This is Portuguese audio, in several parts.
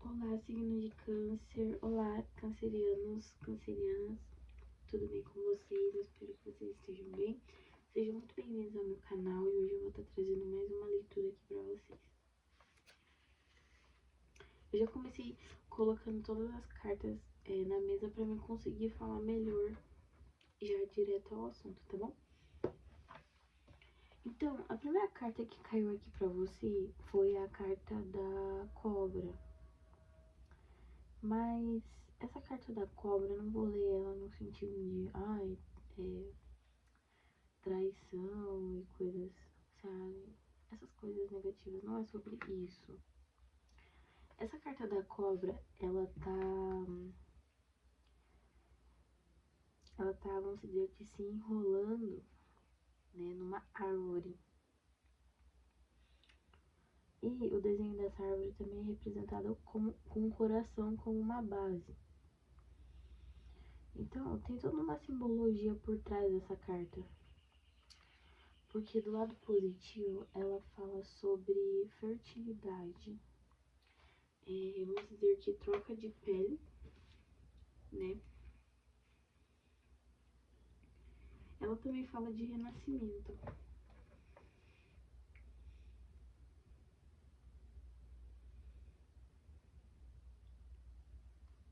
Olá, signo de câncer. Olá, cancerianos, cancerianas. Tudo bem com vocês? Eu espero que vocês estejam bem. Sejam muito bem-vindos ao meu canal e hoje eu vou estar trazendo mais uma leitura aqui pra vocês. Eu já comecei colocando todas as cartas na mesa pra mim conseguir falar melhor já direto ao assunto, tá bom? Então, a primeira carta que caiu aqui pra você foi a carta da cobra. Mas essa carta da cobra, eu não vou ler ela no sentido de, traição e coisas, sabe? Essas coisas negativas, não é sobre isso. Essa carta da cobra, vamos dizer que se enrolando, né, numa árvore. E o desenho dessa árvore também é representado com um coração como uma base. Então, tem toda uma simbologia por trás dessa carta. Porque do lado positivo, ela fala sobre fertilidade. Vamos dizer que troca de pele, né? Ela também fala de renascimento.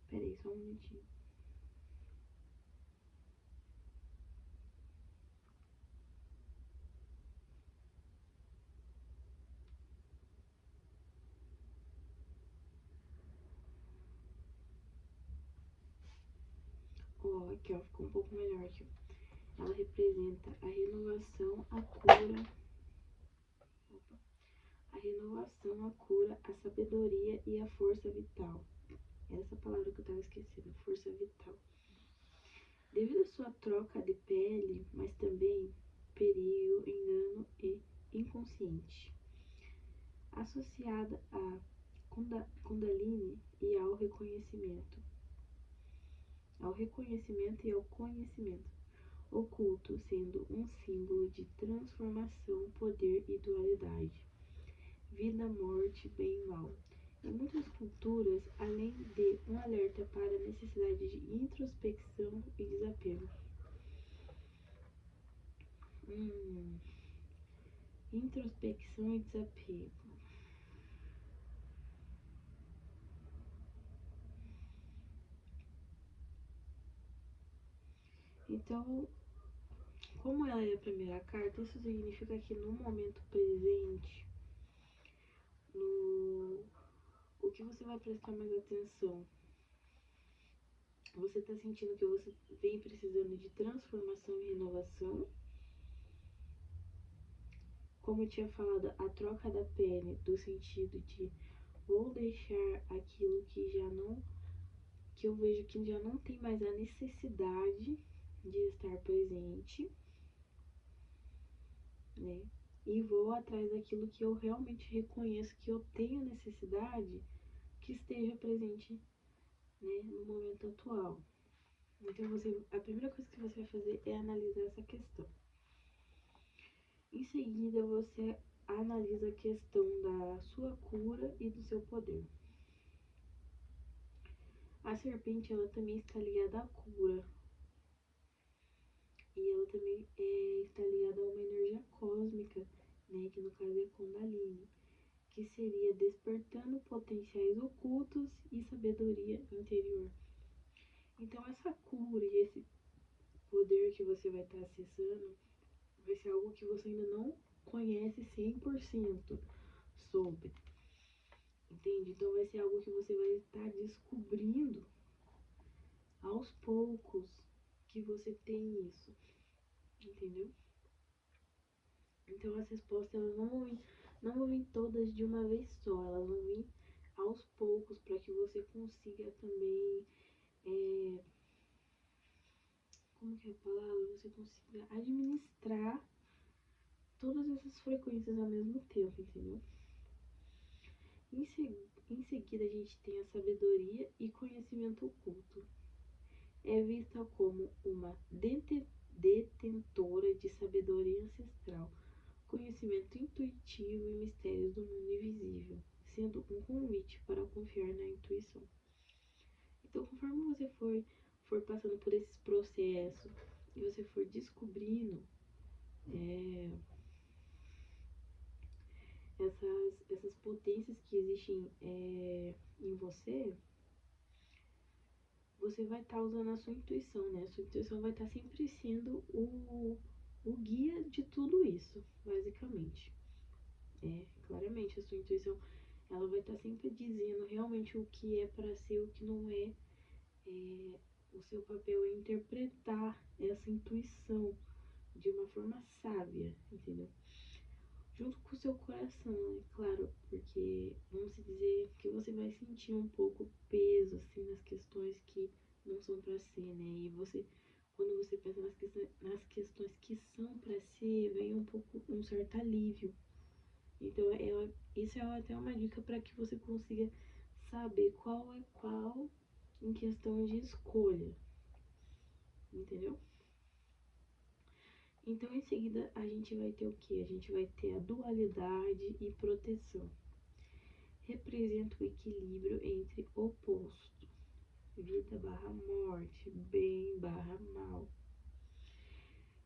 Peraí, só um minutinho. Ó, aqui ó, ficou um pouco melhor aqui. Ela representa a renovação, a cura. Opa. A renovação, a cura, a sabedoria e a força vital. Essa palavra que eu tava esquecendo, força vital. Devido à sua troca de pele, mas também perigo, engano e inconsciente, associada a Kundalini e ao reconhecimento e ao conhecimento oculto, sendo um símbolo de transformação, poder e dualidade, vida, morte, bem e mal. Em muitas culturas, além de um alerta para a necessidade de introspecção e desapego. Introspecção e desapego. Então, como ela é a primeira carta, isso significa que no momento presente, o que você vai prestar mais atenção? Você tá sentindo que você vem precisando de transformação e renovação? Como eu tinha falado, a troca da pele, do sentido de vou deixar aquilo que eu vejo que já não tem mais a necessidade de estar presente, né? E vou atrás daquilo que eu realmente reconheço que eu tenho necessidade que esteja presente, né, no momento atual. Então a primeira coisa que você vai fazer é analisar essa questão. Em seguida, você analisa a questão da sua cura e do seu poder. A serpente, ela também está ligada à cura. E ela também está ligada a uma energia cósmica, né, que no caso é Kundalini, que seria despertando potenciais ocultos e sabedoria interior. Então essa cura e esse poder que você vai estar acessando vai ser algo que você ainda não conhece 100% sobre. Entende? Então vai ser algo que você vai estar descobrindo aos poucos que você tem isso. Entendeu? Então as respostas elas não vão vir todas de uma vez só, elas vão vir aos poucos para que você consiga também, como que é a palavra? Você consiga administrar todas essas frequências ao mesmo tempo, entendeu? Em seguida a gente tem a sabedoria e conhecimento oculto. É vista como uma detentora de sabedoria ancestral, conhecimento intuitivo e mistérios do mundo invisível, sendo um convite para confiar na intuição. Então, conforme você for passando por esses processos e você for descobrindo essas potências que existem em você, você vai estar usando a sua intuição, né? A sua intuição vai estar sempre sendo o guia de tudo isso, basicamente. Claramente, a sua intuição, ela vai estar sempre dizendo realmente o que é para ser, o que não é. O seu papel é interpretar essa intuição de uma forma sábia, entendeu? Junto com o seu coração, né? Claro, porque vamos dizer que você vai sentir um pouco peso, assim, nas questões que não são para ser, né? E você, quando você pensa nas questões que são para ser, vem um pouco, um certo alívio. Então, isso é até uma dica para que você consiga saber qual é qual em questão de escolha, entendeu? Então, em seguida, a gente vai ter o que? A gente vai ter a dualidade e proteção. Representa o equilíbrio entre oposto, vida barra morte, bem barra mal.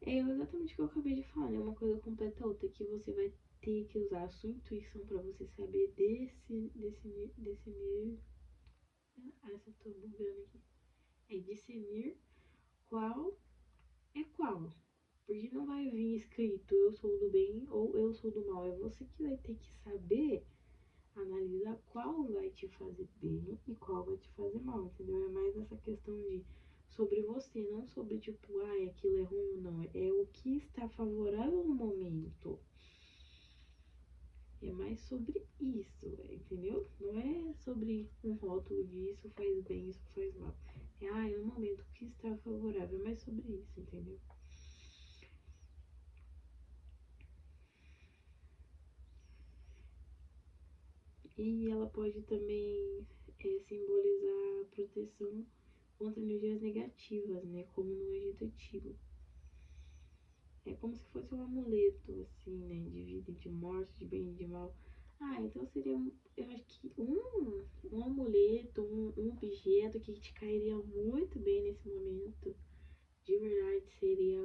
É exatamente o que eu acabei de falar, né? Uma coisa completa a outra, que você vai ter que usar a sua intuição para você saber discernir. Essa eu tô bugando aqui. Discernir qual é qual. Porque não vai vir escrito eu sou do bem ou eu sou do mal. É você que vai ter que saber analisar qual vai te fazer bem e qual vai te fazer mal, entendeu? É mais essa questão de sobre você, não sobre tipo, aquilo é ruim ou não. É o que está favorável no momento. É mais sobre isso, entendeu? Não é sobre um rótulo de isso faz bem, isso faz mal. É no momento que está favorável, é mais sobre isso, entendeu? E ela pode também simbolizar proteção contra energias negativas, né? Como no Egito Antigo. É como se fosse um amuleto, assim, né? De vida e de morte, de bem e de mal. Então seria, eu acho que um amuleto, um objeto que te cairia muito bem nesse momento. De verdade, seria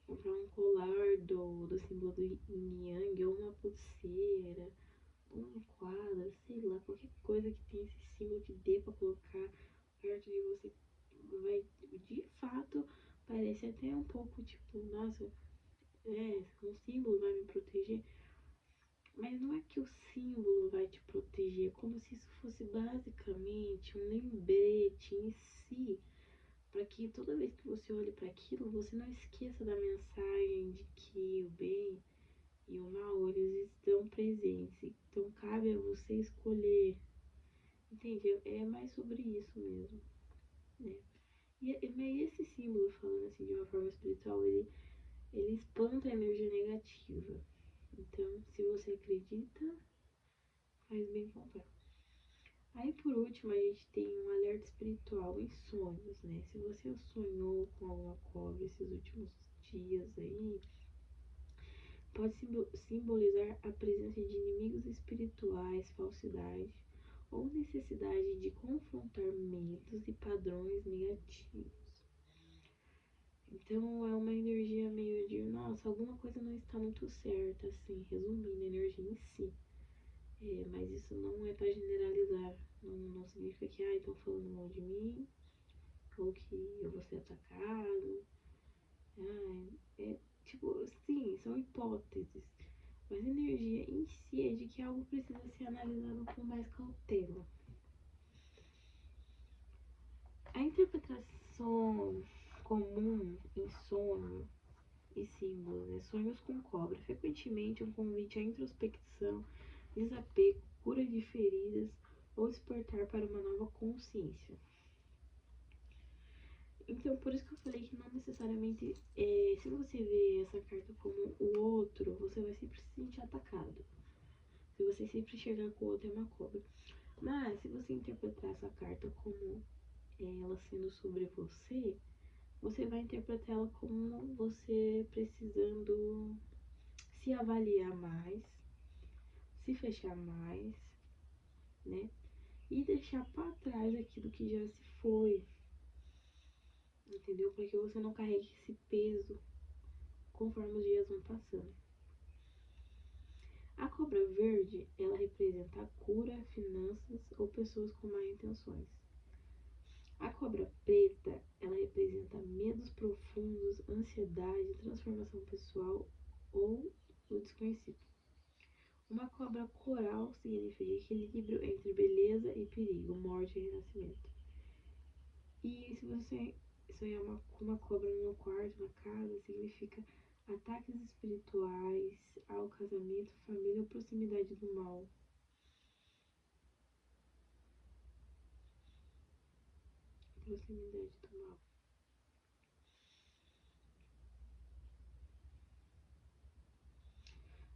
comprar um colar do símbolo do Yin Yang, ou uma pulseira, um quadro, sei lá, qualquer coisa que tenha esse símbolo que dê pra colocar perto de você, vai, de fato, parece até um pouco tipo, nossa, um símbolo vai me proteger, mas não é que o símbolo vai te proteger, é como se isso fosse basicamente um lembrete em si, para que toda vez que você olhe para aquilo, você não esqueça da mensagem de que o bem e o mal, eles estão presentes. Então, cabe a você escolher. Entende? É mais sobre isso mesmo, né? Mas esse símbolo, falando assim de uma forma espiritual, ele espanta a energia negativa. Então, se você acredita, faz bem comprar. Aí, por último, a gente tem um alerta espiritual em sonhos, né? Se você sonhou com alguma cobra esses últimos dias aí, pode simbolizar a presença de inimigos espirituais, falsidade ou necessidade de confrontar medos e padrões negativos. Então é uma energia meio de, nossa, alguma coisa não está muito certa, assim, resumindo a energia em si. Mas isso não é para generalizar, não significa que, estão falando mal de mim, ou que eu vou ser atacado. Tipo, sim, são hipóteses. Mas a energia em si é de que algo precisa ser analisado com mais cautela. A interpretação comum em sonho e símbolos, né? Sonhos com cobra, frequentemente um convite à introspecção, desapego, cura de feridas ou despertar para uma nova consciência. Então, por isso que eu falei que não necessariamente, se você vê essa carta como o outro, você vai sempre se sentir atacado. Se você sempre enxergar que o outro é uma cobra. Mas, se você interpretar essa carta como ela sendo sobre você, você vai interpretar ela como você precisando se avaliar mais, se fechar mais, né? E deixar para trás aquilo que já se foi, entendeu? Para que você não carregue esse peso conforme os dias vão passando. A cobra verde, ela representa a cura, finanças ou pessoas com má intenções. A cobra preta, ela representa medos profundos, ansiedade, transformação pessoal ou o desconhecido. Uma cobra coral significa equilíbrio entre beleza e perigo, morte e renascimento. E se você sonhar com uma cobra no quarto, na casa, significa ataques espirituais ao casamento, família ou proximidade do mal. Proximidade do mal.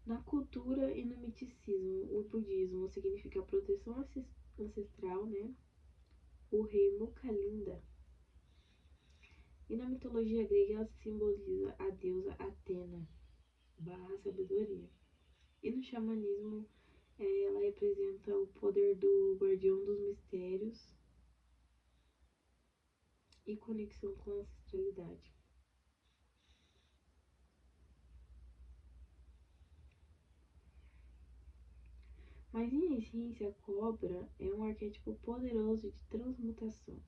Na cultura e no misticismo, o budismo significa proteção ancestral, né? O rei Mukalinda. E na mitologia grega, ela simboliza a deusa Atena, barra sabedoria. E no xamanismo, ela representa o poder do guardião dos mistérios e conexão com a ancestralidade. Mas em essência, a cobra é um arquétipo poderoso de transmutação,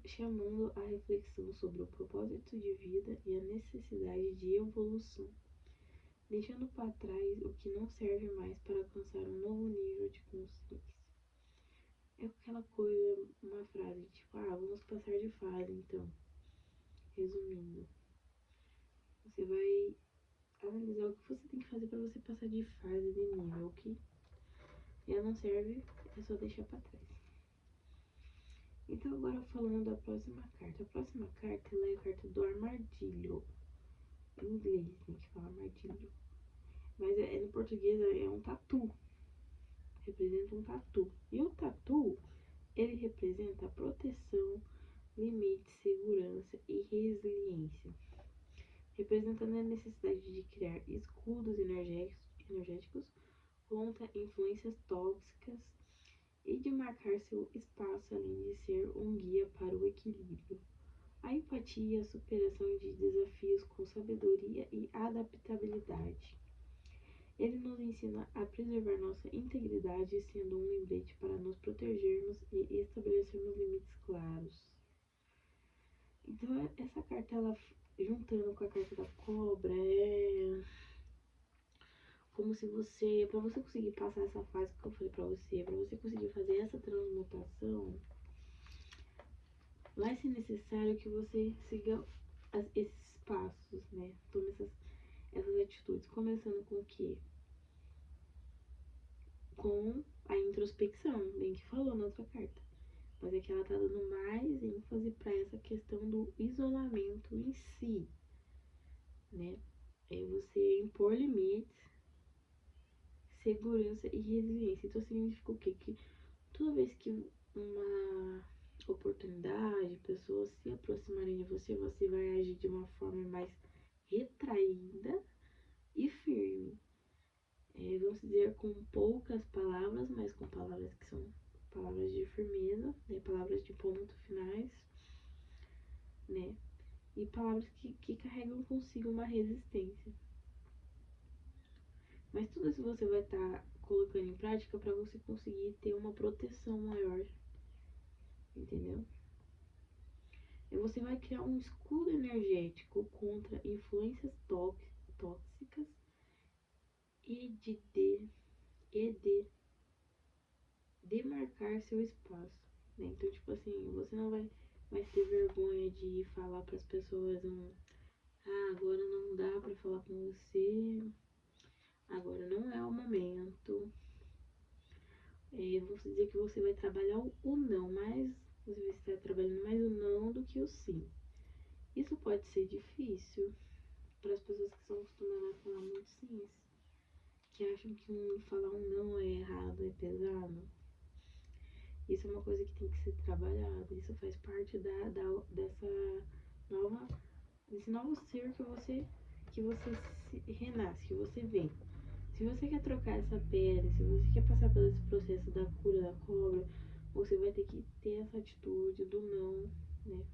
chamando a reflexão sobre o propósito de vida e a necessidade de evolução, deixando para trás o que não serve mais para alcançar um novo nível de consciência. É aquela coisa, uma frase tipo, vamos passar de fase então. Resumindo, você vai analisar o que você tem que fazer para você passar de fase, de nível, o que já não serve, é só deixar para trás. Então agora falando da próxima carta. A próxima carta ela é a carta do armadilho. Em inglês tem que falar armadilho. Mas no português é um tatu. Representa um tatu. E o tatu, ele representa a proteção, limite, segurança e resiliência. Representando a necessidade de criar escudos energéticos contra influências tóxicas e de marcar seu espaço além de ser um guia para o equilíbrio. A empatia, a superação de desafios com sabedoria e adaptabilidade. Ele nos ensina a preservar nossa integridade, sendo um lembrete para nos protegermos e estabelecermos limites claros. Então, essa carta, ela, juntando com a carta da cobra, é como se você, para você conseguir passar essa fase que eu falei para você conseguir fazer essa transmutação, vai ser necessário que você siga esses passos, né? Tome essas atitudes. Começando com o quê? Com a introspecção, bem que falou na outra carta. Mas é que ela tá dando mais ênfase para essa questão do isolamento em si, né? É você impor limites, segurança e resiliência. Então significa o quê? Que toda vez que uma oportunidade, pessoas se aproximarem de você, você vai agir de uma forma mais retraída e firme. Vamos dizer com poucas palavras, mas com palavras que são palavras de firmeza, né? Palavras de ponto finais, né? E palavras que carregam consigo uma resistência. Mas tudo isso você vai estar colocando em prática para você conseguir ter uma proteção maior, entendeu? E você vai criar um escudo energético contra influências tóxicas e de demarcar seu espaço, né? Então, tipo assim, você não vai mais ter vergonha de falar para as pessoas agora não dá para falar com você, agora não é o momento. Vou dizer que você vai trabalhar o não, mas você vai estar trabalhando mais o não do que o sim. Isso pode ser difícil para as pessoas que são acostumadas a falar muito sim, que acham que falar um não é errado, é pesado. Isso é uma coisa que tem que ser trabalhada. Isso faz parte desse novo ser que você renasce, que você vem. Se você quer trocar essa pele, se você quer passar pelo esse processo da cura da cobra, você vai ter que ter essa atitude do não, né?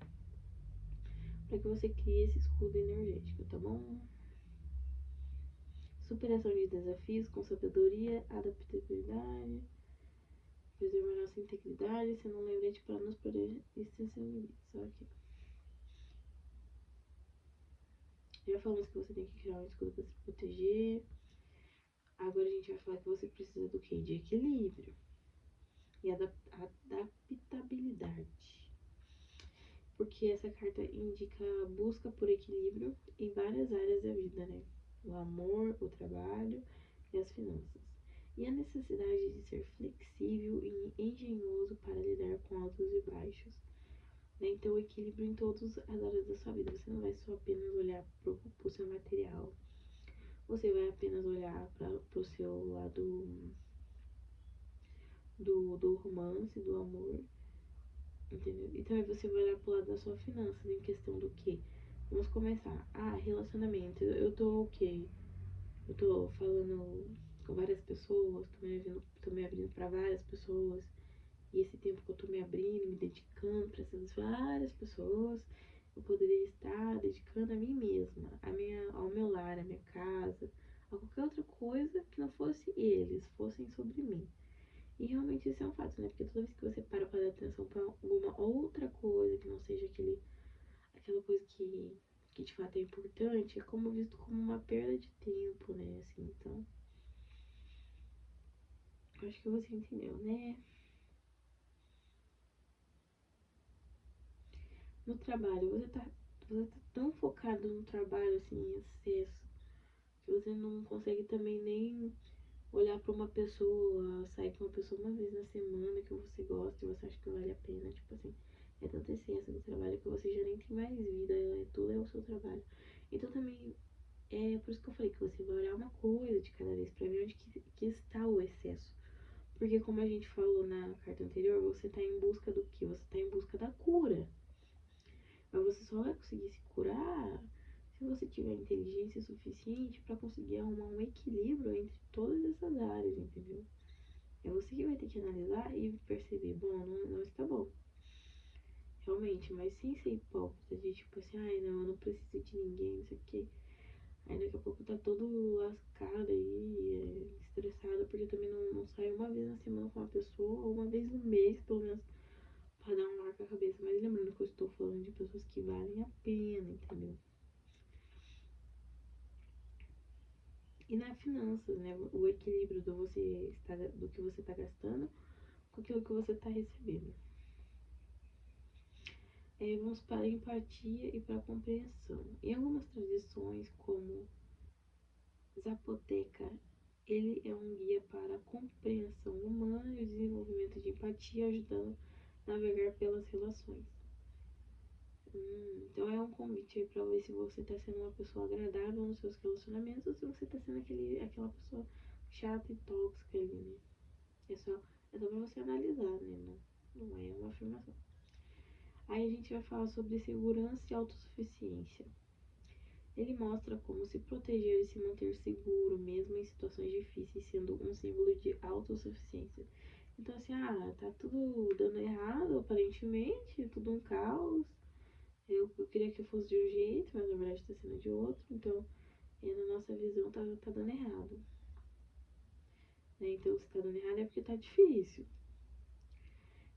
Para que você crie esse escudo energético, tá bom? Superação de desafios com sabedoria, adaptabilidade, preservar nossa integridade, sendo um lembrete para nos proteger e ser seu limite. Só que já falamos que você tem que criar um escudo para se proteger. Agora a gente vai falar que você precisa do quê? De equilíbrio e adaptabilidade. Porque essa carta indica a busca por equilíbrio em várias áreas da vida, né? O amor, o trabalho e as finanças. E a necessidade de ser flexível e engenhoso para lidar com altos e baixos. Né? Então, o equilíbrio em todas as áreas da sua vida. Você não vai só apenas olhar para o seu material. Você vai apenas olhar para o seu lado do romance, do amor, entendeu? E também você vai olhar pro lado da sua finanças, em questão do que? Vamos começar. Ah, relacionamento. Eu tô ok. Eu tô falando com várias pessoas, tô me abrindo pra várias pessoas. E esse tempo que eu tô me abrindo, me dedicando pra essas várias pessoas, eu poderia estar dedicando a mim mesma, ao meu lar, à minha casa, a qualquer outra coisa que não fosse eles, fossem sobre mim. E realmente isso é um fato, né? Porque toda vez que você para pra dar atenção pra alguma outra coisa que não seja aquela coisa que de fato é importante, é como visto como uma perda de tempo, né? Assim, então, acho que você entendeu, né? No trabalho, você tá tão focado no trabalho, assim, em excesso, que você não consegue também nem olhar pra uma pessoa, sair com uma pessoa uma vez na semana que você gosta e você acha que vale a pena, tipo assim, é tanto excesso do trabalho que você já nem tem mais vida, tudo é o seu trabalho. Então também é por isso que eu falei que você vai olhar uma coisa de cada vez pra ver onde que está o excesso. Porque como a gente falou na carta anterior, você tá em busca do que? Você tá em busca da cura. Mas você só vai conseguir se curar se você tiver inteligência suficiente para conseguir arrumar um equilíbrio entre todas essas áreas, entendeu? É você que vai ter que analisar e perceber, bom, não está bom. Realmente, mas sem ser hipócrita de tipo assim, ai não, eu não preciso de ninguém, não sei o quê. Aí daqui a pouco tá todo lascado aí, estressado, porque também não sai uma vez na semana com uma pessoa, ou uma vez no mês, pelo menos, pra dar um ar com a cabeça. Mas lembrando que eu estou falando de pessoas que valem a pena, entendeu? E na finanças, né? O equilíbrio do que você está gastando com aquilo que você está recebendo. Vamos para a empatia e para a compreensão. Em algumas tradições, como Zapoteca, ele é um guia para a compreensão humana e o desenvolvimento de empatia, ajudando a navegar pelas relações. Então é um convite aí pra ver se você tá sendo uma pessoa agradável nos seus relacionamentos ou se você tá sendo aquela pessoa chata e tóxica ali, né? É só pra você analisar, né? Não é uma afirmação. Aí a gente vai falar sobre segurança e autossuficiência. Ele mostra como se proteger e se manter seguro, mesmo em situações difíceis, sendo um símbolo de autossuficiência. Então, assim, tá tudo dando errado, aparentemente, tudo um caos. Eu queria que fosse de um jeito, mas na verdade tá sendo de outro. Então, na nossa visão, tá dando errado. Né? Então, se tá dando errado é porque tá difícil.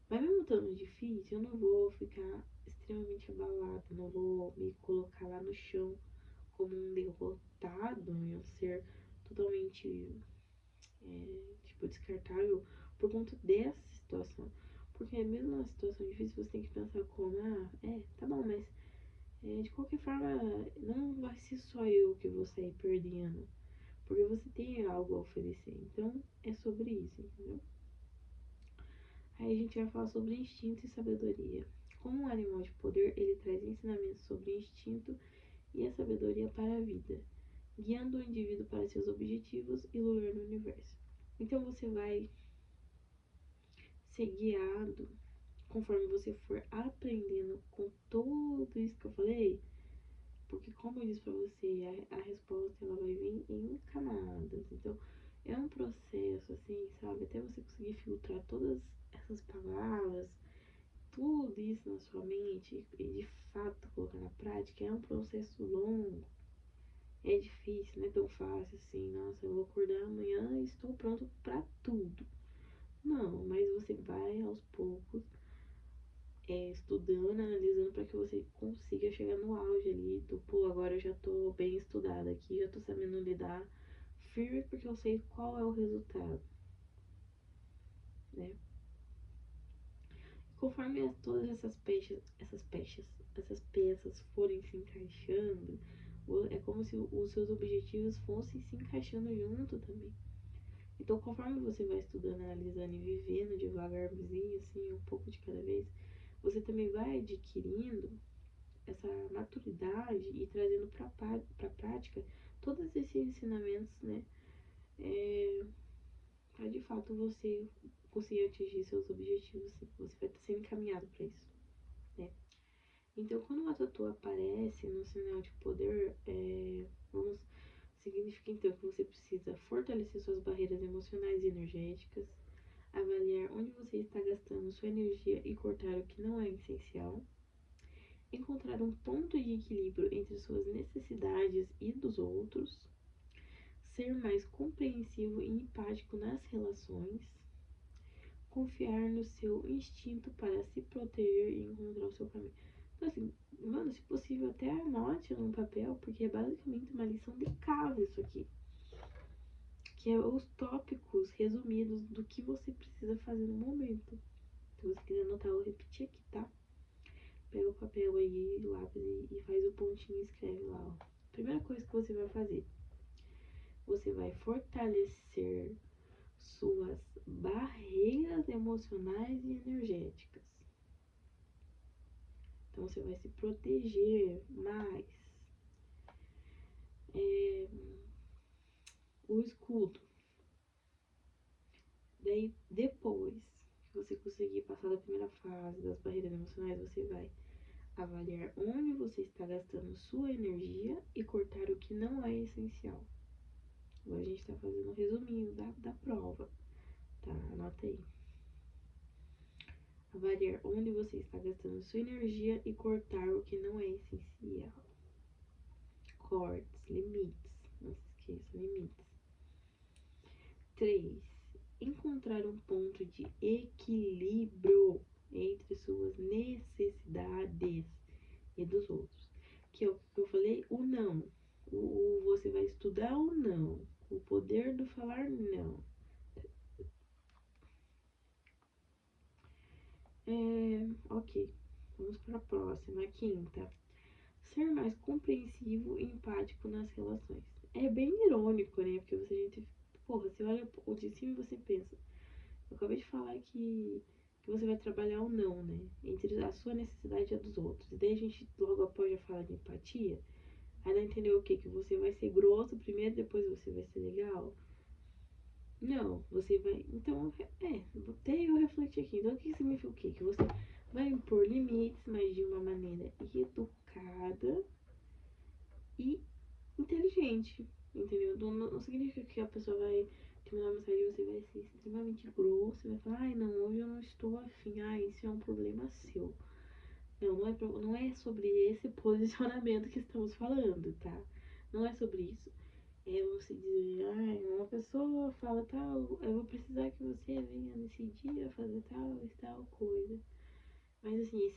Mas mesmo estando difícil, eu não vou ficar extremamente abalada, não vou me colocar lá no chão como um derrotado, um ser totalmente, tipo, descartável por conta dessa situação. Porque mesmo numa situação difícil, você tem que pensar como, tá bom, mas de qualquer forma, não vai ser só eu que vou sair perdendo. Porque você tem algo a oferecer. Então, é sobre isso, entendeu? Aí a gente vai falar sobre instinto e sabedoria. Como um animal de poder, ele traz ensinamentos sobre instinto e a sabedoria para a vida, guiando o indivíduo para seus objetivos e lugar no universo. Então você vai ser guiado conforme você for aprendendo com tudo isso que eu falei, porque como eu disse pra você, a resposta ela vai vir em camadas. Então, é um processo, assim, sabe? Até você conseguir filtrar todas essas palavras, tudo isso na sua mente e de fato colocar na prática, é um processo longo. É difícil, não é tão fácil assim, nossa, eu vou acordar amanhã e estou pronto para tudo. Não, mas você vai aos poucos, estudando, analisando para que você consiga chegar no auge ali do, pô, agora eu já tô bem estudada aqui, já tô sabendo lidar firme porque eu sei qual é o resultado, né? Conforme todas essas peças forem se encaixando, é como se os seus objetivos fossem se encaixando junto também. Então, conforme você vai estudando, analisando e vivendo devagarzinho, assim, um pouco de cada vez, você também vai adquirindo essa maturidade e trazendo para prática todos esses ensinamentos, né? Para de fato você conseguir atingir seus objetivos, você vai estar sendo encaminhado para isso, né? Então, quando uma tatu aparece no sinal de poder, significa então que você precisa fortalecer suas barreiras emocionais e energéticas, avaliar onde você está gastando sua energia e cortar o que não é essencial, encontrar um ponto de equilíbrio entre suas necessidades e dos outros, ser mais compreensivo e empático nas relações, confiar no seu instinto para se proteger e encontrar o seu caminho. Então, assim, mano, se possível, até anote num papel, porque é basicamente uma lição de casa isso aqui. Que é os tópicos resumidos do que você precisa fazer no momento. Se você quiser anotar, eu vou repetir aqui, tá? Pega o papel aí, o lápis e faz o pontinho e escreve lá, ó. Primeira coisa que você vai fazer, você vai fortalecer suas barreiras emocionais e energéticas. Então você vai se proteger mais. O escudo. Daí, depois que você conseguir passar da primeira fase das barreiras emocionais, você vai avaliar onde você está gastando sua energia e cortar o que não é essencial. Agora a gente está fazendo um resuminho da prova, tá? Anota aí. Avaliar onde você está gastando sua energia e cortar o que não é essencial. Cortes, limites. Não se esqueça, limites. 3. Encontrar um ponto de equilíbrio entre suas necessidades e dos outros. Que é o que eu falei, o não. O você vai estudar o não. O poder do falar não. Ok. Vamos para a próxima, a quinta. Ser mais compreensivo e empático nas relações. É bem irônico, né? Porque você, gente, porra, você olha o de cima e você pensa. Eu acabei de falar que você vai trabalhar ou não, né? Entre a sua necessidade e a dos outros. E daí a gente logo após já fala de empatia. Aí ela entendeu o quê? Que você vai ser grosso primeiro, depois você vai ser legal. Não, você vai. Então, até eu refleti aqui. Então, o que significa o quê? Que você vai impor limites, mas de uma maneira educada e inteligente, entendeu? Não significa que a pessoa vai te mandar uma mensagem e você vai ser extremamente grosso, vai falar, ai não, hoje eu não estou afim, isso é um problema seu. Não, não é sobre esse posicionamento que estamos falando, tá? Não é sobre isso. É você dizer, uma pessoa fala tal, eu vou precisar que você venha nesse dia fazer tal e tal coisa. Mas assim,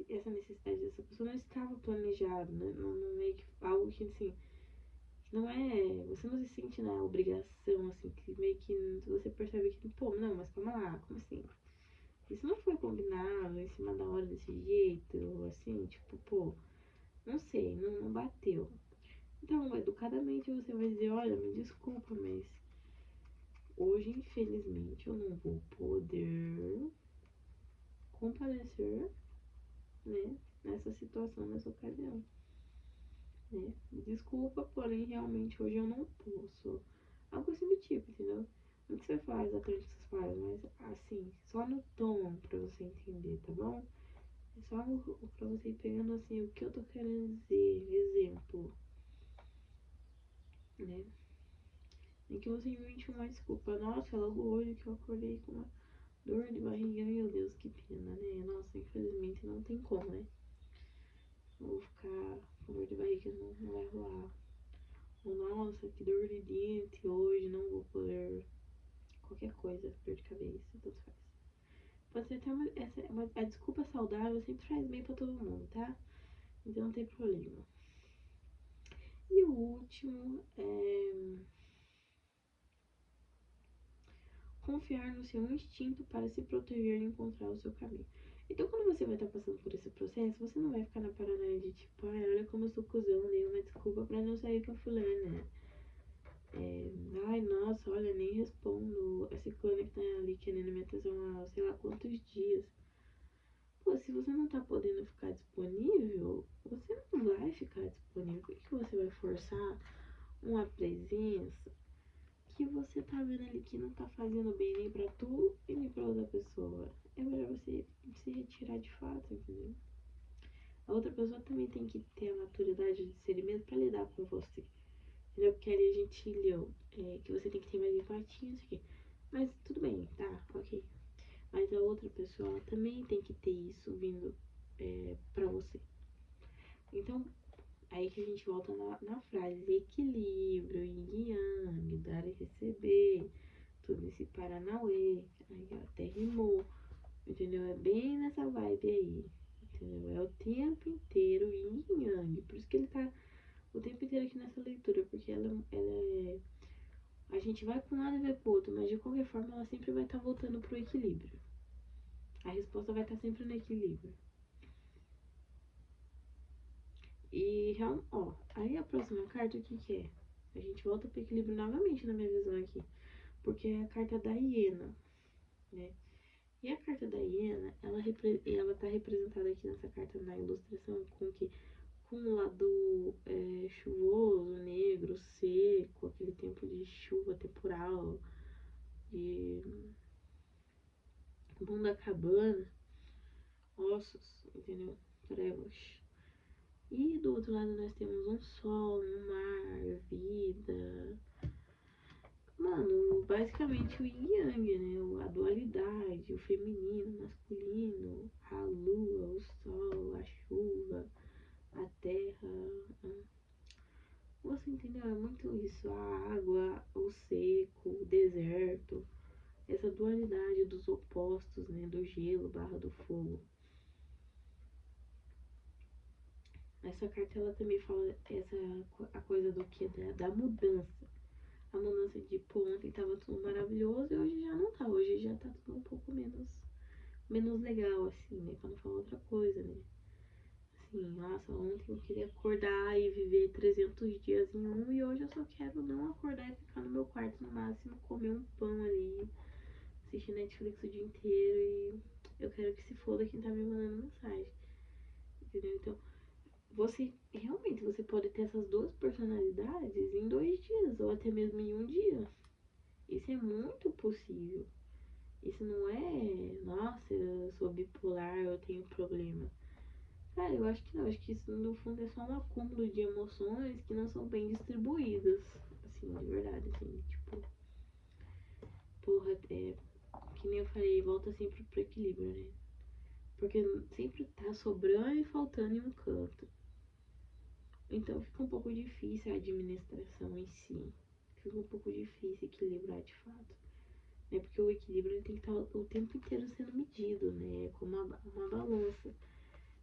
essa necessidade dessa pessoa não estava planejado, né? Não meio que algo que assim, não é. Você não se sente na obrigação, assim, que meio que você percebe que, pô, não, mas calma lá, como assim? Isso não foi combinado em cima da hora desse jeito, assim, tipo, pô, não sei, não bateu. Então, educadamente você vai dizer, olha, me desculpa, mas hoje, infelizmente, eu não vou poder comparecer, né, nessa situação, nessa ocasião, né? Desculpa, porém, realmente hoje eu não posso. Algo assim do tipo, entendeu? Não que você faz exatamente o que você faz, mas assim, só no tom pra você entender, tá bom? É só pra você ir pegando assim o que eu tô querendo dizer, exemplo, né? em que você invente uma desculpa. Nossa, logo hoje que eu acordei com uma dor de barriga, meu Deus, que pena, né? Nossa, infelizmente não tem como, né? Eu vou ficar com dor de barriga, não vai rolar. Ou, nossa, que dor de dente hoje, não vou poder. Qualquer coisa, dor de cabeça, tudo faz. Pode ser até a desculpa saudável sempre faz bem pra todo mundo, tá? Então não tem problema. E o último é confiar no seu instinto para se proteger e encontrar o seu caminho. Então, quando você vai estar passando por esse processo, você não vai ficar na paranoia de tipo, ai, olha como eu sou cuzão, dei uma desculpa pra não sair com a fulana. Ai, nossa, olha, nem respondo a ciclana que tá ali querendo me atenção há sei lá quantos dias. Pô, se você não tá podendo ficar disponível, você não vai ficar disponível. Por que você vai forçar uma presença que você tá vendo ali que não tá fazendo bem nem pra tu e nem pra outra pessoa? É melhor você se retirar de fato, entendeu? A outra pessoa também tem que ter a maturidade de ser mesmo pra lidar com você. Entendeu? Porque ali a gente leu que você tem que ter mais empatia, isso aqui. Mas tudo bem, tá, ok. Mas a outra pessoa ela também tem que ter isso vindo pra você. Então, aí que a gente volta na frase equilíbrio, yin yang, dar e receber, tudo esse paranauê, aí até rimou, entendeu? É bem nessa vibe aí, entendeu? É o tempo inteiro yin yang, por isso que ele tá o tempo inteiro aqui nessa leitura, porque ela é... A gente vai com um lado e vai pro outro, mas de qualquer forma ela sempre vai estar voltando pro equilíbrio. A resposta vai estar sempre no equilíbrio. E, ó, aí a próxima carta, o que que é? A gente volta pro equilíbrio novamente na minha visão aqui. Porque é a carta da hiena, né? E a carta da hiena, ela tá representada aqui nessa carta na ilustração com o quê? Com um lado chuvoso, negro, seco, aquele tempo de chuva temporal, de bunda cabana, ossos, entendeu? Trevas. E do outro lado nós temos um sol, um mar, vida. Mano, basicamente o yin yang, né? A dualidade, o feminino, o masculino, a lua, o sol, a chuva, a terra. Você entendeu? É muito isso. A água, o seco, o deserto. Essa dualidade dos opostos, né? Do gelo barra do fogo. Essa carta ela também fala a coisa do que? Da mudança. A mudança de pô, ontem tava tudo maravilhoso e hoje já não tá. Hoje já tá tudo um pouco menos legal, assim, né? Pra não falar outra coisa, né? Assim, nossa, ontem eu queria acordar e viver 300 dias em um e hoje eu só quero não acordar e ficar no meu quarto no máximo, comer um pão ali, assistir Netflix o dia inteiro e eu quero que se foda quem tá me mandando mensagem. Entendeu? Então, você realmente você pode ter essas duas personalidades em 2 dias ou até mesmo em um dia. Isso é muito possível. Isso não é, nossa, eu sou bipolar, eu tenho problema. Cara, eu acho que não, acho que isso no fundo é só um acúmulo de emoções que não são bem distribuídas. Assim, de verdade, assim, tipo, porra, que nem eu falei, volta sempre pro equilíbrio, né? Porque sempre tá sobrando e faltando em um canto. Então fica um pouco difícil a administração em si. Fica um pouco difícil equilibrar de fato. Né? Porque o equilíbrio ele tem que estar o tempo inteiro sendo medido, né? Como uma balança.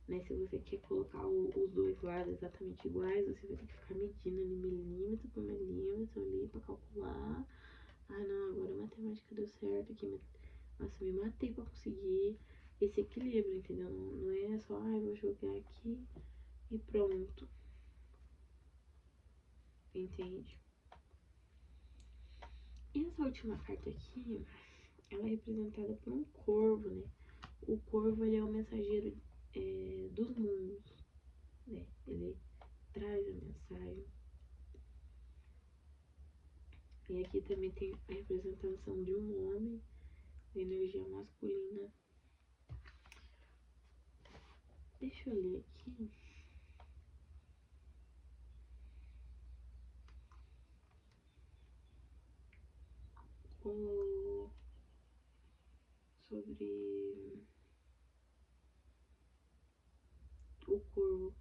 Né? Se você quer colocar os dois lados exatamente iguais, você vai ter que ficar medindo ali milímetro por milímetro ali pra calcular. Ah, não, agora a matemática deu certo aqui. Nossa, me matei pra conseguir esse equilíbrio, entendeu? Não é só, ah, vou jogar aqui e pronto. Entende? E essa última carta aqui, ela é representada por um corvo, né? O corvo, ele é o mensageiro dos mundos, né? Ele traz a mensagem. E aqui também tem a representação de um homem, de energia masculina. Deixa eu ler aqui. sobre o corvo.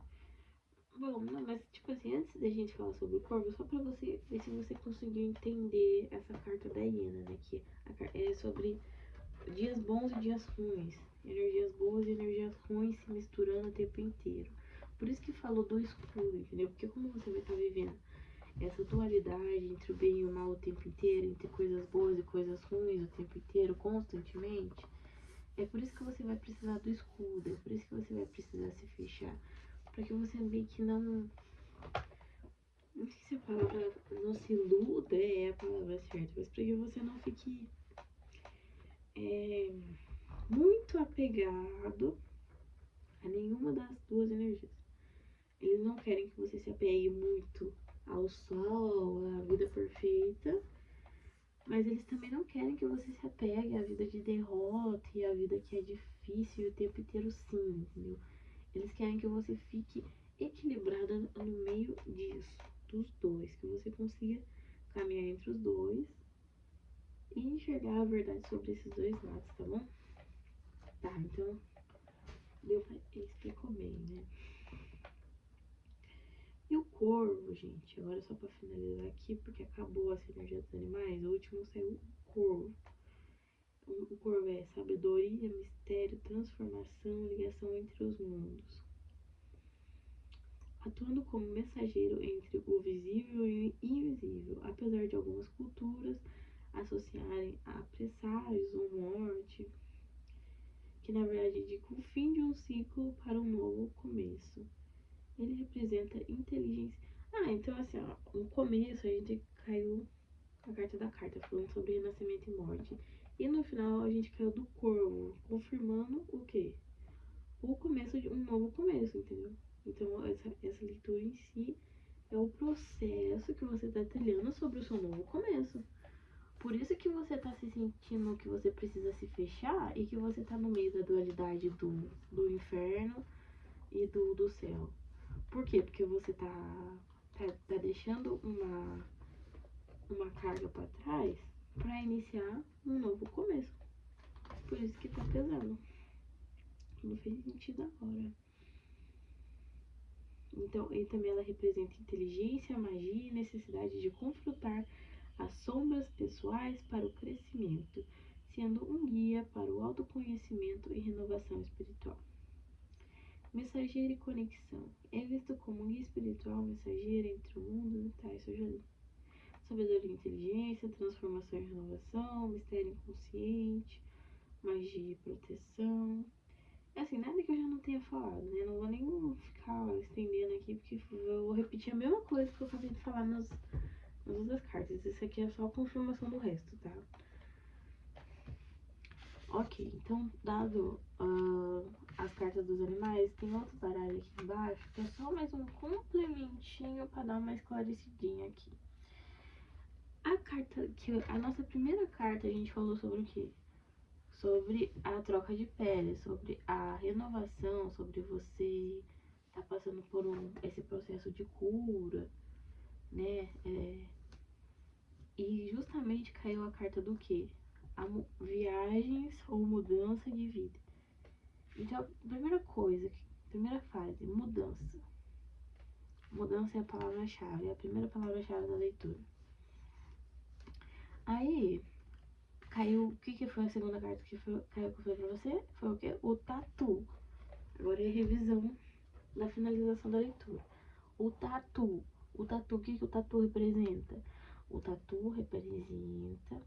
Bom, não, mas tipo assim, antes da gente falar sobre o corvo, só pra você ver se você conseguiu entender essa carta da hiena, né? Que é sobre dias bons e dias ruins. Energias boas e energias ruins se misturando o tempo inteiro. Por isso que falou do escudo, entendeu? Porque como você vai estar vivendo essa dualidade entre o bem e o mal o tempo inteiro, entre coisas boas e coisas ruins o tempo inteiro, constantemente, é por isso que você vai precisar do escudo, é por isso que você vai precisar se fechar. Pra que você meio que não sei se a palavra não se iluda é a palavra certa, mas para que você não fique muito apegado a nenhuma das duas energias. Eles não querem que você se apegue muito ao sol, à vida perfeita, mas eles também não querem que você se apegue à vida de derrota e à vida que é difícil o tempo inteiro sim, entendeu? Eles querem que você fique equilibrada no meio disso, dos dois, que você consiga caminhar entre os dois e enxergar a verdade sobre esses dois lados, tá bom? Tá, então deu pra explicou bem, né? E o corvo, gente, agora só pra finalizar aqui, porque acabou a sinergia dos animais, o último saiu o corvo. O corvo é sabedoria, mistério, transformação, ligação entre os mundos. Atuando como mensageiro entre o visível e o invisível, apesar de algumas culturas associarem a presságios ou morte, que na verdade indica o fim de um ciclo para um novo começo. Ele representa inteligência. Ah, então assim, ó, no começo a gente caiu a carta da carta, falando sobre renascimento e morte. E no final a gente caiu do corvo, confirmando o quê? O começo de um novo começo, entendeu? Então essa leitura em si é o processo que você está trilhando sobre o seu novo começo. Por isso que você está se sentindo que você precisa se fechar e que você está no meio da dualidade do inferno e do céu. Por quê? Porque você tá deixando uma carga para trás para iniciar um novo começo. Por isso que tá pesando. Não fez sentido agora. Então, e também ela representa inteligência, magia e necessidade de confrontar as sombras pessoais para o crescimento, sendo um guia para o autoconhecimento e renovação espiritual. Mensageiro e conexão. É visto como um guia espiritual mensageiro entre o mundo e tais, eu já li. Sabedoria e inteligência, transformação e renovação, mistério inconsciente, magia e proteção. É assim, nada que eu já não tenha falado, né? Não vou nem ficar estendendo aqui, porque eu vou repetir a mesma coisa que eu acabei de falar nas outras cartas. Isso aqui é só a confirmação do resto, tá? Ok, então, dado as cartas dos animais, tem outro baralho aqui embaixo, que é só mais um complementinho para dar uma esclarecidinha aqui. A nossa primeira carta, a gente falou sobre o quê? Sobre a troca de pele, sobre a renovação, sobre você tá passando por esse processo de cura, né? E justamente caiu a carta do quê? Viagens ou mudança de vida. Então, primeira coisa, primeira fase, mudança. Mudança é a palavra-chave, é a primeira palavra-chave da leitura. Aí, caiu, o que foi a segunda carta que caiu que foi pra você? Foi o quê? O tatu. Agora é a revisão da finalização da leitura. O tatu. O que o tatu representa? O tatu representa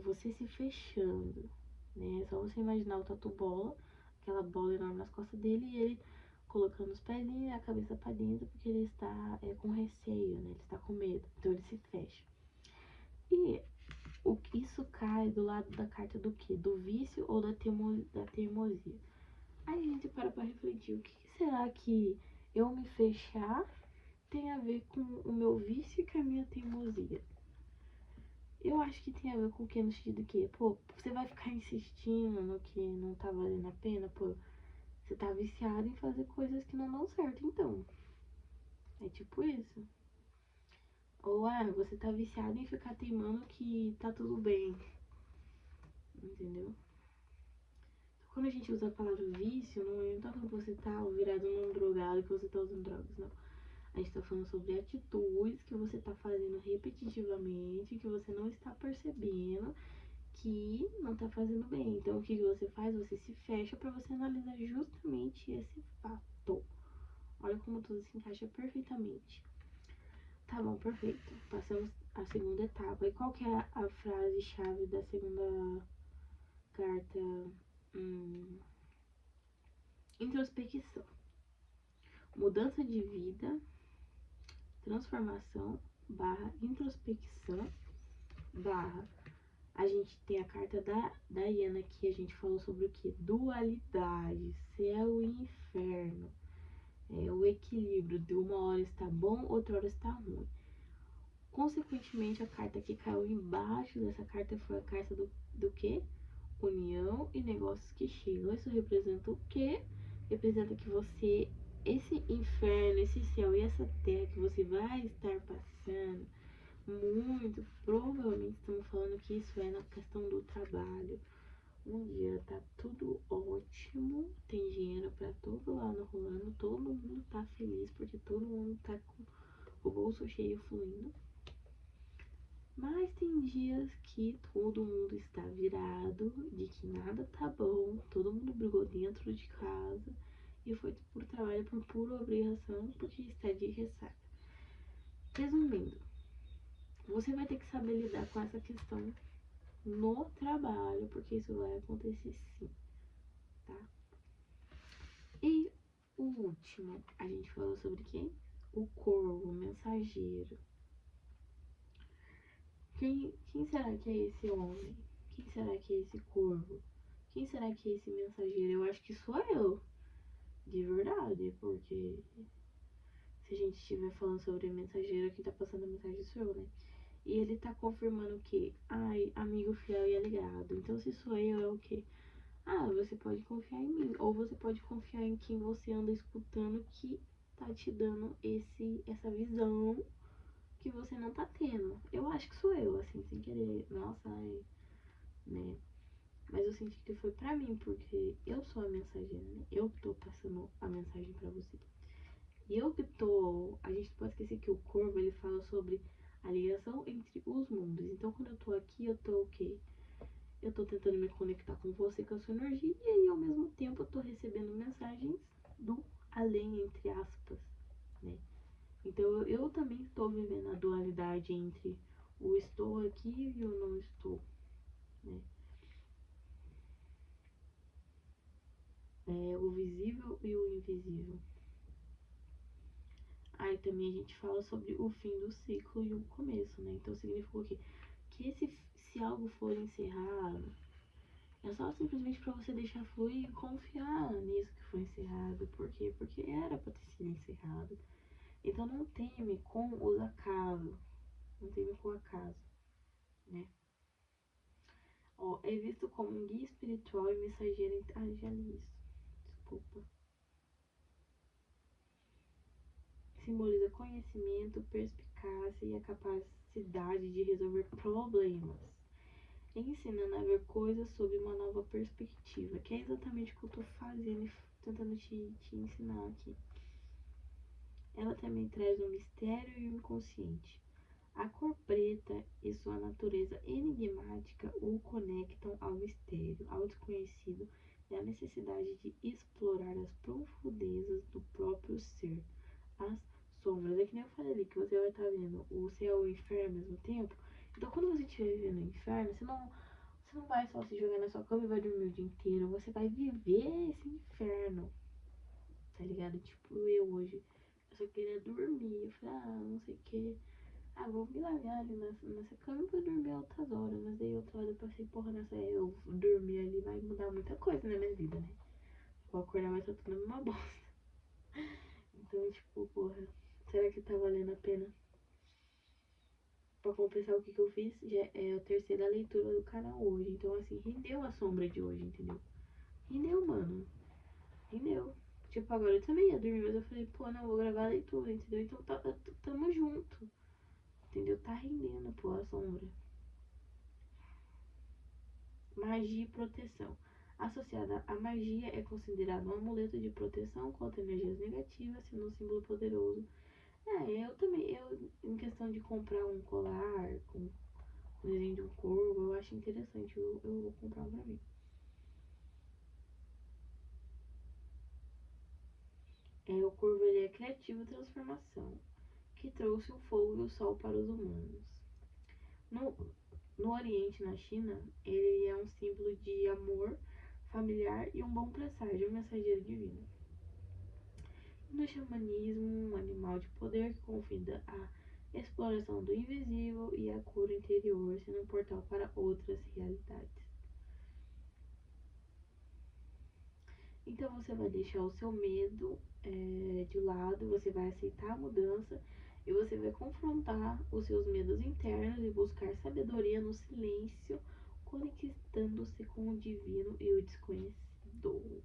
você se fechando, né? É só você imaginar o tatu bola, aquela bola enorme nas costas dele e ele colocando os pezinhos e a cabeça pra dentro porque ele está com receio, né? Ele está com medo, então ele se fecha. E isso cai do lado da carta do quê? Do vício ou da teimosia? Aí a gente para pra refletir, o que será que eu me fechar tem a ver com o meu vício e com a minha teimosia? Eu acho que tem a ver com o que? No sentido que, pô, você vai ficar insistindo no que não tá valendo a pena, pô, você tá viciado em fazer coisas que não dão certo, então. É tipo isso. Ou, você tá viciado em ficar teimando que tá tudo bem. Entendeu? Quando a gente usa a palavra vício, não é tanto que você tá virado num drogado, que você tá usando drogas, não. A gente tá falando sobre atitudes que você tá fazendo repetitivamente, que você não está percebendo, que não tá fazendo bem. Então, o que você faz? Você se fecha para você analisar justamente esse fato. Olha como tudo se encaixa perfeitamente. Tá bom, perfeito. Passamos a segunda etapa. E qual que é a frase-chave da segunda carta? Introspecção. Mudança de vida, transformação, barra, introspecção, barra. A gente tem a carta da Diana que a gente falou sobre o que? Dualidade, céu e inferno. O equilíbrio de uma hora está bom, outra hora está ruim. Consequentemente, a carta que caiu embaixo dessa carta foi a carta do que? União e negócios que chegam. Isso representa o quê? Representa que você, esse inferno, esse céu e essa terra que você vai estar passando, muito provavelmente estamos falando que isso é na questão do trabalho. Um dia tá tudo ótimo, tem dinheiro pra todo lado rolando, todo mundo tá feliz porque todo mundo tá com o bolso cheio fluindo. Mas tem dias que todo mundo está virado, de que nada tá bom, todo mundo brigou dentro de casa e foi por trabalho por pura obrigação porque está de ressaca. Resumindo, você vai ter que saber lidar com essa questão no trabalho, porque isso vai acontecer sim, tá? E o último, a gente falou sobre quem? O corvo, o mensageiro. Quem será que é esse homem? Quem será que é esse corvo? Quem será que é esse mensageiro? Eu acho que sou eu, de verdade, porque se a gente estiver falando sobre mensageiro, quem tá passando a mensagem sou eu, né? E ele tá confirmando que, ai, amigo fiel e alegado. Então, se sou eu, é o quê? Você pode confiar em mim. Ou você pode confiar em quem você anda escutando que tá te dando essa visão que você não tá tendo. Eu acho que sou eu, assim, sem querer. Nossa, ai, né? Mas eu senti que foi pra mim, porque eu sou a mensageira, né? Eu tô passando a mensagem pra você. E eu que tô. A gente pode esquecer que o corvo ele fala sobre a ligação entre os mundos. Então, quando eu tô aqui, eu tô o quê? Eu tô tentando me conectar com você, com a sua energia, e aí ao mesmo tempo eu tô recebendo mensagens do além, entre aspas, né? Então eu também estou vivendo a dualidade entre o estou aqui e o não estou, né? O visível e o invisível. Aí também a gente fala sobre o fim do ciclo e o começo, né? Então significa o quê? Que se algo for encerrado, é só simplesmente para você deixar fluir e confiar nisso que foi encerrado. Por quê? Porque era para ter sido encerrado. Então não teme com os acasos. Não teme com o acaso, né? Ó, é visto como um guia espiritual e mensageiro. Já li isso. Desculpa. Simboliza conhecimento, perspicácia e a capacidade de resolver problemas, ensinando a ver coisas sob uma nova perspectiva, que é exatamente o que eu tô fazendo e tentando te ensinar aqui. Ela também traz um mistério e um inconsciente. A cor preta e sua natureza enigmática o conectam ao mistério, ao desconhecido e à necessidade de explorar as profundezas do próprio ser, as sombras. É que nem eu falei ali, que você vai estar vendo o céu e o inferno ao mesmo tempo. Então, quando você estiver vivendo o inferno, você não vai só se jogar na sua cama e vai dormir o dia inteiro. Você vai viver esse inferno, tá ligado? Tipo, eu hoje, eu só queria dormir. Eu falei, não sei o que. Vou me largar ali nessa cama e vou dormir altas horas. Mas aí outra hora eu pensei, porra, eu dormir ali vai mudar muita coisa na minha vida, né? Vou acordar, vai estar tudo a mesma bosta. Então, tipo, porra, será que tá valendo a pena? Pra compensar o que eu fiz, já é a terceira leitura do canal hoje. Então, assim, rendeu a sombra de hoje, entendeu? Rendeu, mano. Rendeu. Tipo, agora eu também ia dormir, mas eu falei, pô, não, vou gravar a leitura, entendeu? Então, tamo junto. entendeu? Tá rendendo, pô, a sombra. Magia e proteção. Associada à magia, é considerado um amuleto de proteção contra energias negativas, sendo um símbolo poderoso. Eu também, em questão de comprar um colar com o desenho de um corvo, eu acho interessante, eu vou comprar pra mim. O corvo, ele é criativo e transformação, que trouxe o fogo e o sol para os humanos. No, no Oriente, na China, ele é um símbolo de amor familiar e um bom presságio, um mensageiro divino. No xamanismo, um animal de poder que convida a exploração do invisível e a cura interior, sendo um portal para outras realidades. Então você vai deixar o seu medo de lado, você vai aceitar a mudança e você vai confrontar os seus medos internos e buscar sabedoria no silêncio, conectando-se com o divino e o desconhecido.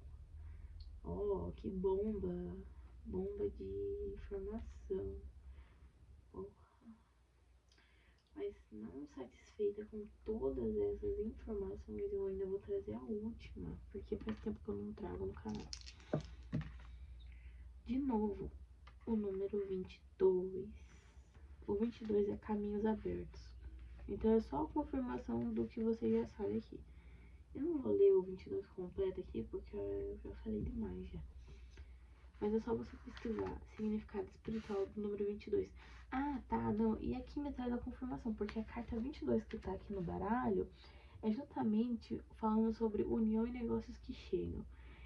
Oh, que bomba! Bomba de informação. Porra. Mas não satisfeita com todas essas informações, eu ainda vou trazer a última, porque faz tempo que eu não trago no canal. De novo, o número 22. O 22 é caminhos abertos. Então é só a confirmação do que você já sabe aqui. Eu não vou ler o 22 completo aqui, porque eu já falei demais já. Mas é só você pesquisar significado espiritual do número 22. Ah, tá, não. E aqui me traz a confirmação, porque a carta 22 que tá aqui no baralho é justamente falando sobre união e negócios que chegam.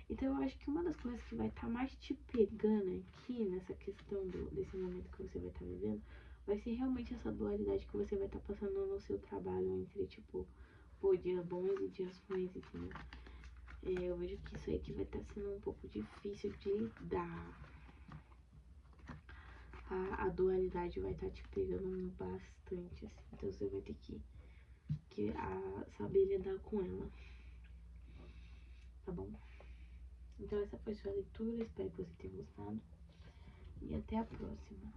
Então eu acho que uma das coisas que vai estar mais te pegando aqui nessa questão desse momento que você vai estar vivendo vai ser realmente essa dualidade que você vai estar passando no seu trabalho entre, tipo, pô, dias bons e dias ruins, entendeu? Eu vejo que isso aí que vai estar sendo um pouco difícil de lidar. A dualidade vai estar te pegando bastante, assim. Então você vai ter que saber lidar com ela. Tá bom? Então essa foi sua leitura, espero que você tenha gostado. E até a próxima.